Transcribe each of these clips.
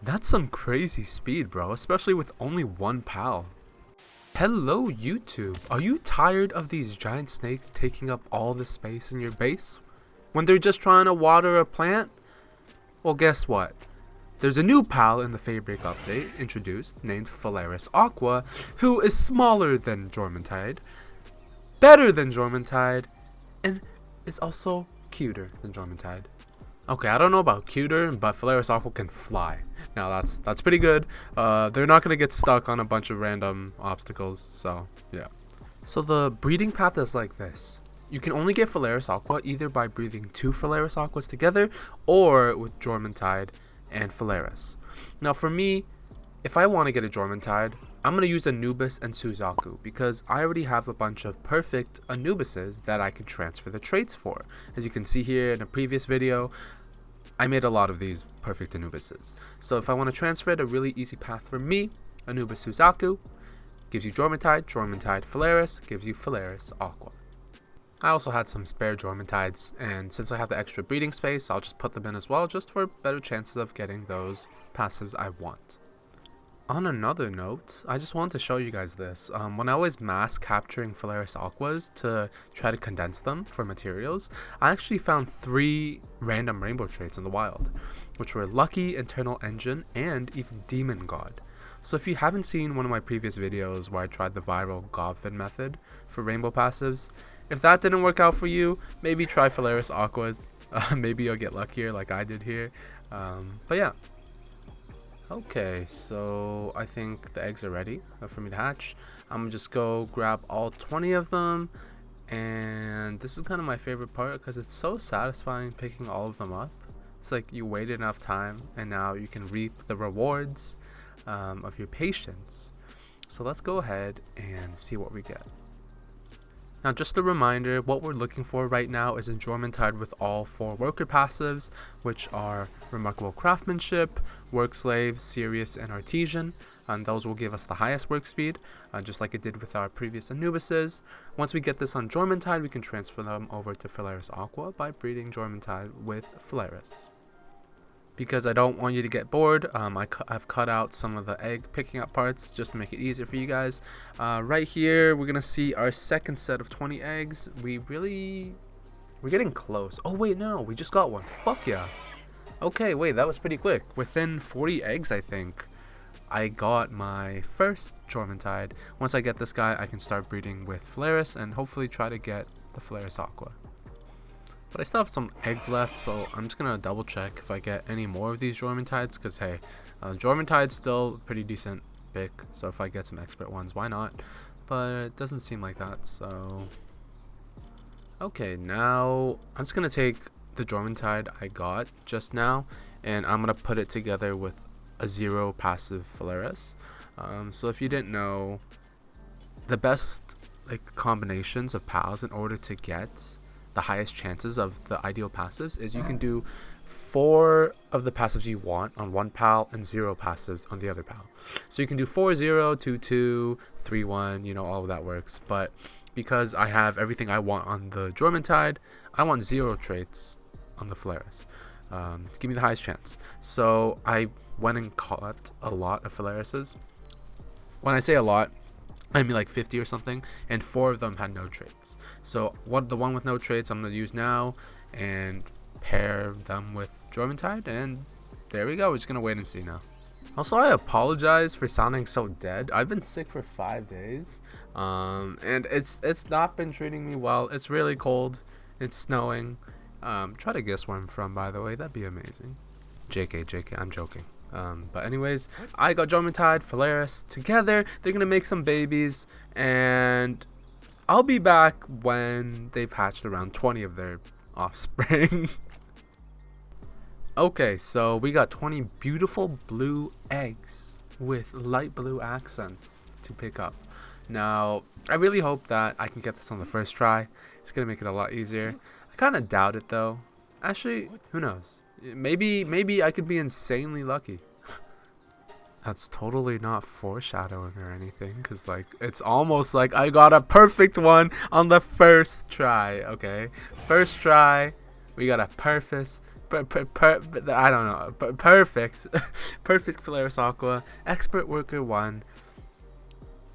That's some crazy speed, bro, especially with only one pal. Hello, YouTube. Are you tired of these giant snakes taking up all the space in your base when they're just trying to water a plant? Well, guess what? There's a new pal in the feybreak update introduced named Faleris Aqua, who is smaller than Jormuntide, better than Jormuntide, and is also cuter than Jormuntide. Okay, I don't know about cuter, but Faleris Aqua can fly. Now that's pretty good. They're not gonna get stuck on a bunch of random obstacles, so yeah. So the breeding path is like this. You can only get Faleris Aqua either by breeding 2 Faleris Aquas together or with Jormuntide and Faleris. Now for me, if I want to get a Jormuntide, I'm going to use Anubis and Suzaku because I already have a bunch of perfect Anubises that I can transfer the traits for. As you can see here in a previous video, I made a lot of these perfect Anubises. So if I want to transfer it, a really easy path for me, Anubis Suzaku gives you Jormuntide, Jormuntide Faleris gives you Faleris Aqua. I also had some spare Jormuntides, and since I have the extra breeding space, I'll just put them in as well, just for better chances of getting those passives I want. On another note, I just wanted to show you guys this. When I was mass capturing Faleris Aquas to try to condense them for materials, I actually found 3 random rainbow traits in the wild, which were Lucky, Internal Engine, and even Demon God. So if you haven't seen one of my previous videos where I tried the viral gobfin method for rainbow passives, if that didn't work out for you, maybe try Faleris Aquas. Maybe you'll get luckier like I did here. But yeah. Okay, so I think the eggs are ready for me to hatch. I'm gonna just go grab all 20 of them, and this is kind of my favorite part because it's so satisfying picking all of them up. It's like you waited enough time and now you can reap the rewards of your patience. So let's go ahead and see what we get. Now just a reminder, what we're looking for right now is a Jormuntide with all 4 worker passives, which are Remarkable Craftsmanship, Work Slave, Serious, and Artisan, and those will give us the highest work speed, just like it did with our previous Anubises. Once we get this on Jormuntide, we can transfer them over to Faleris Aqua by breeding Jormuntide with Faleris. Because I don't want you to get bored, I've cut out some of the egg picking up parts just to make it easier for you guys. Right here, we're going to see our second set of 20 eggs. We're getting close. Oh, wait, no, we just got one. Fuck yeah. Okay, wait, that was pretty quick. Within 40 eggs, I think, I got my first Jormuntide. Once I get this guy, I can start breeding with Faleris and hopefully try to get the Faleris Aqua. But I still have some eggs left, so I'm just going to double check if I get any more of these Jormuntides, because hey, Jormuntide's still a pretty decent pick, so if I get some expert ones, why not? But it doesn't seem like that, so... Okay, now I'm just going to take the Jormuntide I got just now, and I'm going to put it together with a 0 passive Faleris. So if you didn't know, the best combinations of pals in order to get the highest chances of the ideal passives is you can do 4 of the passives you want on one pal and 0 passives on the other pal. So you can do 4-0, 2-2, 3-1, you know, all of that works. But because I have everything I want on the Jormuntide, I want 0 traits on the Faleris to give me the highest chance. So I went and caught a lot of Falerises. When I say a lot, I mean like 50 or something, and 4 of them had no traits. So the one with no traits I'm going to use now and pair them with Jormuntide, and there we go. We're just going to wait and see now. Also, I apologize for sounding so dead. I've been sick for 5 days, and it's not been treating me well. It's really cold. It's snowing. Try to guess where I'm from, by the way. That'd be amazing. JK, I'm joking. But anyways, I got Jormuntide, Faleris together. They're gonna make some babies, and I'll be back when they've hatched around 20 of their offspring. Okay, so we got 20 beautiful blue eggs with light blue accents to pick up. Now, I really hope that I can get this on the first try. It's gonna make it a lot easier. I kind of doubt it though. Actually, who knows? Maybe I could be insanely lucky. That's totally not foreshadowing or anything, because like it's almost like I got a perfect one on the first try. Okay, first try, we got a I don't know. Perfect. Perfect Faleris Aqua. Expert Worker 1.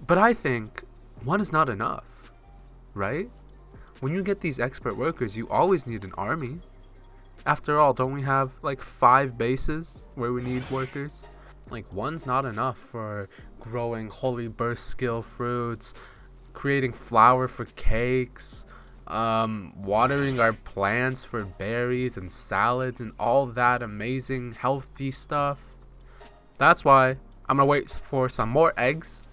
But I think 1 is not enough, right? When you get these expert workers, you always need an army. After all, don't we have like 5 bases where we need workers? Like 1's not enough for growing holy burst skill fruits, creating flour for cakes, watering our plants for berries and salads and all that amazing healthy stuff. That's why I'm gonna wait for some more eggs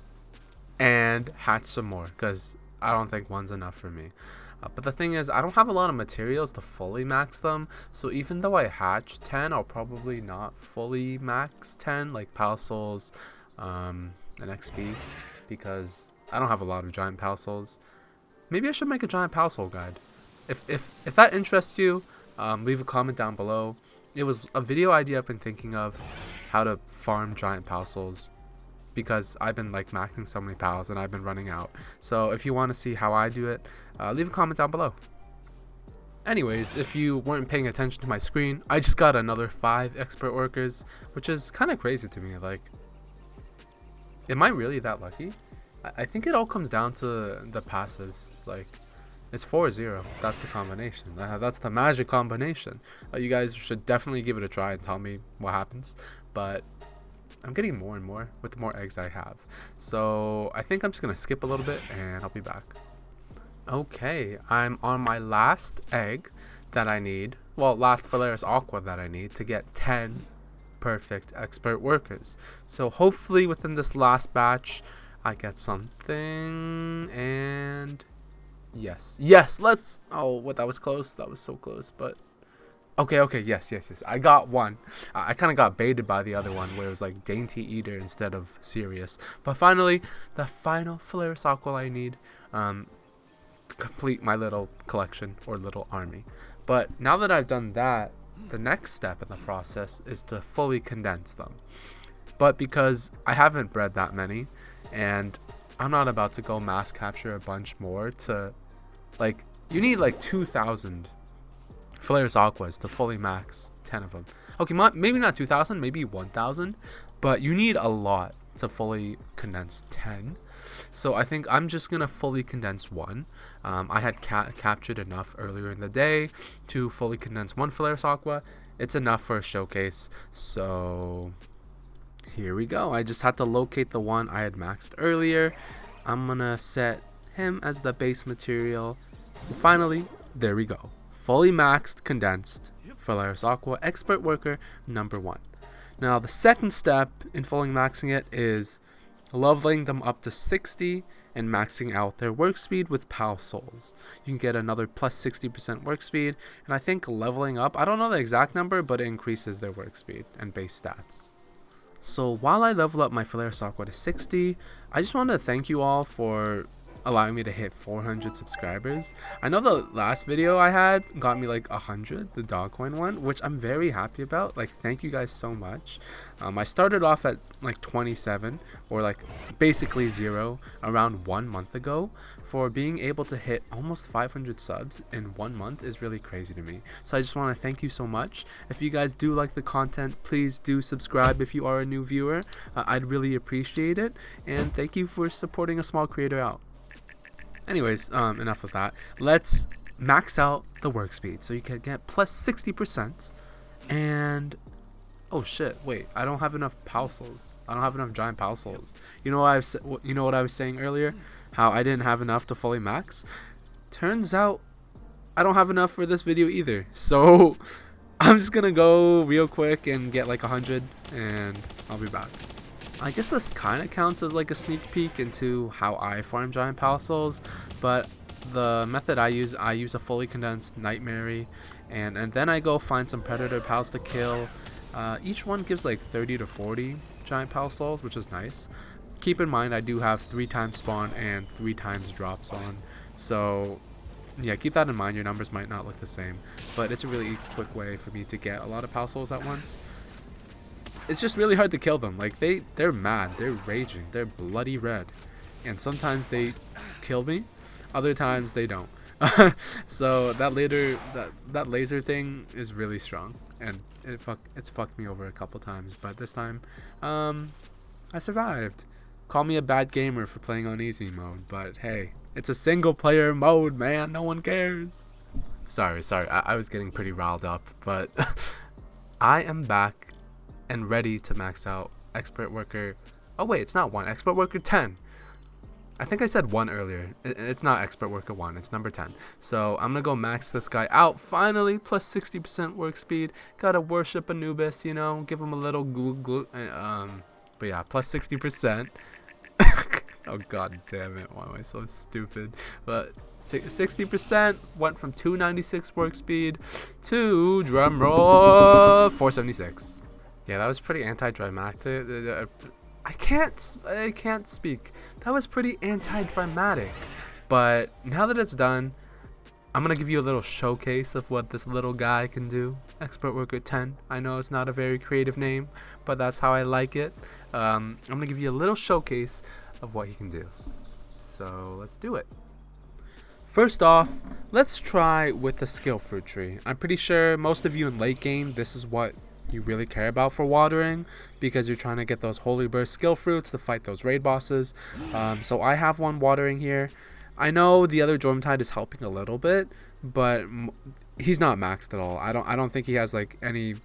and hatch some more, because I don't think 1's enough for me. But the thing is, I don't have a lot of materials to fully max them, so even though I hatch 10, I'll probably not fully max 10, like Pal Souls and XP, because I don't have a lot of giant Pal Souls. Maybe I should make a giant Pal Soul guide. If that interests you, leave a comment down below. It was a video idea I've been thinking of, how to farm giant Pal Souls, because I've been like maxing so many pals and I've been running out. So if you want to see how I do it, leave a comment down below. Anyways, if you weren't paying attention to my screen, I just got another 5 expert workers, which is kind of crazy to me. Like, am I really that lucky? I think it all comes down to the passives. Like, it's 4-0. That's the combination. That's the magic combination. You guys should definitely give it a try and tell me what happens. But I'm getting more and more with the more eggs I have. So I think I'm just going to skip a little bit and I'll be back. Okay, I'm on my last egg that I need. Well, last Faleris Aqua that I need to get 10 perfect expert workers. So hopefully within this last batch, I get something. And yes, let's. Oh, what, that was close. That was so close, but. Okay, yes. I got 1. I kind of got baited by the other one where it was like Dainty Eater instead of Serious. But finally, the final Faleris Aqua I need to complete my little collection or little army. But now that I've done that, the next step in the process is to fully condense them. But because I haven't bred that many, and I'm not about to go mass capture a bunch more to, like, you need like 2,000 Faleris Aquas to fully max 10 of them. Okay, maybe not 2,000, maybe 1,000, but you need a lot to fully condense 10. So I think I'm just gonna fully condense 1. I had captured enough earlier in the day to fully condense 1 Faleris Aqua. It's enough for a showcase, so here we go. I just had to locate the one I had maxed earlier. I'm gonna set him as the base material. And finally, there we go. Fully maxed, condensed Faleris Aqua expert worker number 1. Now the second step in fully maxing it is leveling them up to 60 and maxing out their work speed with Pal Souls. You can get another plus 60% work speed, and I think leveling up, I don't know the exact number, but it increases their work speed and base stats. So while I level up my Faleris Aqua to 60, I just want to thank you all for allowing me to hit 400 subscribers. I know the last video I had got me like 100, the dog coin one, which I'm very happy about. Like, thank you guys so much. I started off at like 27, or like basically 0, around 1 month ago. For being able to hit almost 500 subs in 1 month is really crazy to me. So I just want to thank you so much. If you guys do like the content, please do subscribe if you are a new viewer. I'd really appreciate it, and thank you for supporting a small creator out. Anyways, enough of that. Let's max out the work speed so you can get plus 60%. And oh shit, wait, I don't have enough Pal Souls. I don't have enough giant Pal Souls. You know what I was saying earlier? How I didn't have enough to fully max? Turns out I don't have enough for this video either. So I'm just gonna go real quick and get like 100, and I'll be back. I guess this kind of counts as like a sneak peek into how I farm giant Pal Souls, but the method I use a fully condensed Nightmare, and then I go find some predator pals to kill. Each one gives like 30 to 40 giant Pal Souls, which is nice. Keep in mind I do have 3 times spawn and 3 times drops on, so yeah, keep that in mind. Your numbers might not look the same, but it's a really quick way for me to get a lot of Pal Souls at once. It's just really hard to kill them. Like, they're mad, they're raging, they're bloody red, and sometimes they kill me, other times they don't. So that laser thing is really strong, and it's fucked me over a couple times, but this time I survived. Call me a bad gamer for playing on easy mode, but hey, it's a single player mode, man. No one cares. Sorry, I was getting pretty riled up, but I am back and ready to max out expert worker. Oh wait, it's not 1, expert worker 10. I think I said 1 earlier. It's not expert worker 1, it's number 10. So I'm gonna go max this guy out finally, plus 60% work speed. Gotta worship Anubis, you know, give him a little glue. But yeah, plus 60%. Oh god damn it, why am I so stupid? But 60% went from 296 work speed to drumroll 476. Yeah, that was pretty anticlimactic. I can't speak. That was pretty anti-dramatic. But now that it's done, I'm gonna give you a little showcase of what this little guy can do. Expert worker 10. I know it's not a very creative name, but that's how I like it. I'm gonna give you a little showcase of what he can do. So let's do it. First off, let's try with the skill fruit tree. I'm pretty sure most of you in late game, this is what you really care about for watering, because you're trying to get those holy burst skill fruits to fight those raid bosses. So I have one watering here. I know the other Jormuntide is helping a little bit, but he's not maxed at all. I don't think he has like any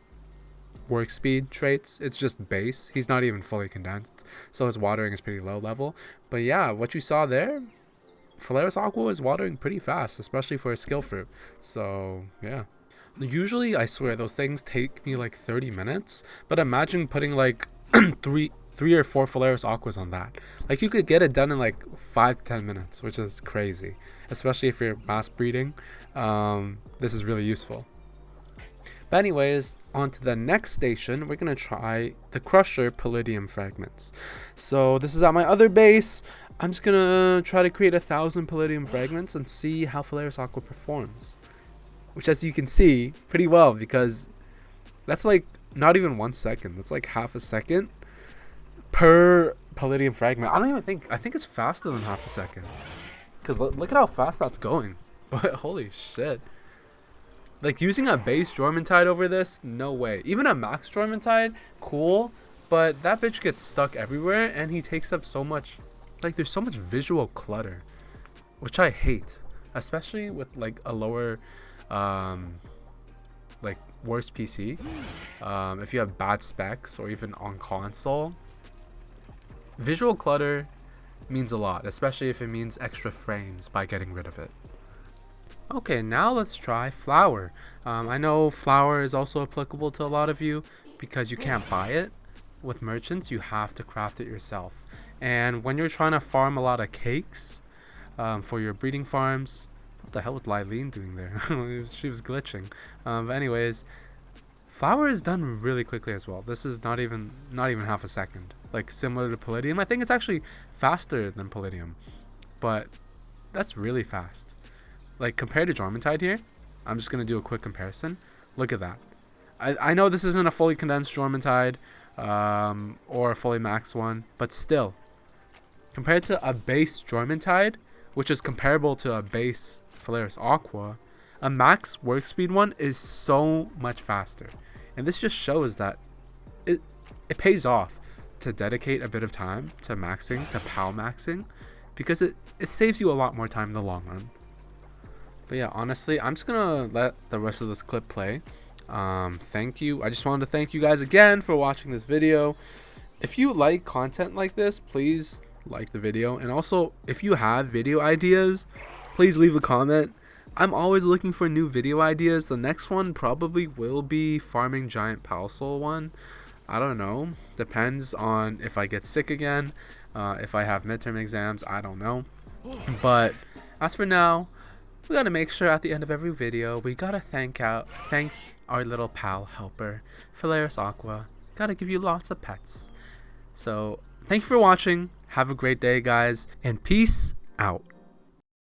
work speed traits. It's just base. He's not even fully condensed, so his watering is pretty low level. But yeah, what you saw there, Faleris Aqua is watering pretty fast, especially for a skill fruit. So yeah. Usually, I swear, those things take me like 30 minutes, but imagine putting like three or 4 Faleris Aquas on that. Like, you could get it done in like 5 to 10 minutes, which is crazy, especially if you're mass breeding. This is really useful. But anyways, on to the next station, we're going to try the Crusher Palladium Fragments. So this is at my other base. I'm just going to try to create 1,000 Palladium Fragments and see how Faleris Aqua performs. Which, as you can see, pretty well, because that's like not even 1 second. That's like half a second per Palladium Fragment. I think it's faster than half a second. Because look at how fast that's going. But holy shit. Like, using a base Jormuntide over this, no way. Even a max Jormuntide, cool. But that bitch gets stuck everywhere, and he takes up so much. Like, there's so much visual clutter, which I hate. Especially with like a lower like worse PC, if you have bad specs or even on console, visual clutter means a lot, especially if it means extra frames by getting rid of it. Okay, now let's try flour. I know flour is also applicable to a lot of you because you can't buy it with merchants. You have to craft it yourself, and when you're trying to farm a lot of cakes for your breeding farms. What the hell was Lylene doing there? She was glitching. But anyways, flour is done really quickly as well. This is not even half a second. Like, similar to Palladium. I think it's actually faster than Palladium, but that's really fast. Like, compared to Jormuntide here, I'm just gonna do a quick comparison. Look at that. I know this isn't a fully condensed Jormuntide or a fully maxed one, but still, compared to a base Jormuntide, which is comparable to a base Faleris Aqua, a max work speed one is so much faster. And this just shows that it pays off to dedicate a bit of time to maxing, to PALMAXing, because it saves you a lot more time in the long run. But yeah, honestly, I'm just gonna let the rest of this clip play. Thank you. I just wanted to thank you guys again for watching this video. If you like content like this, please like the video, and also if you have video ideas, please leave a comment. I'm always looking for new video ideas. The next one probably will be farming giant palsoul one. I don't know, depends on if I get sick again, if I have midterm exams, I don't know. But as for now, we gotta make sure at the end of every video we gotta thank our little pal helper, Faleris Aqua. Gotta give you lots of pets. So thank you for watching. Have a great day, guys, and peace out.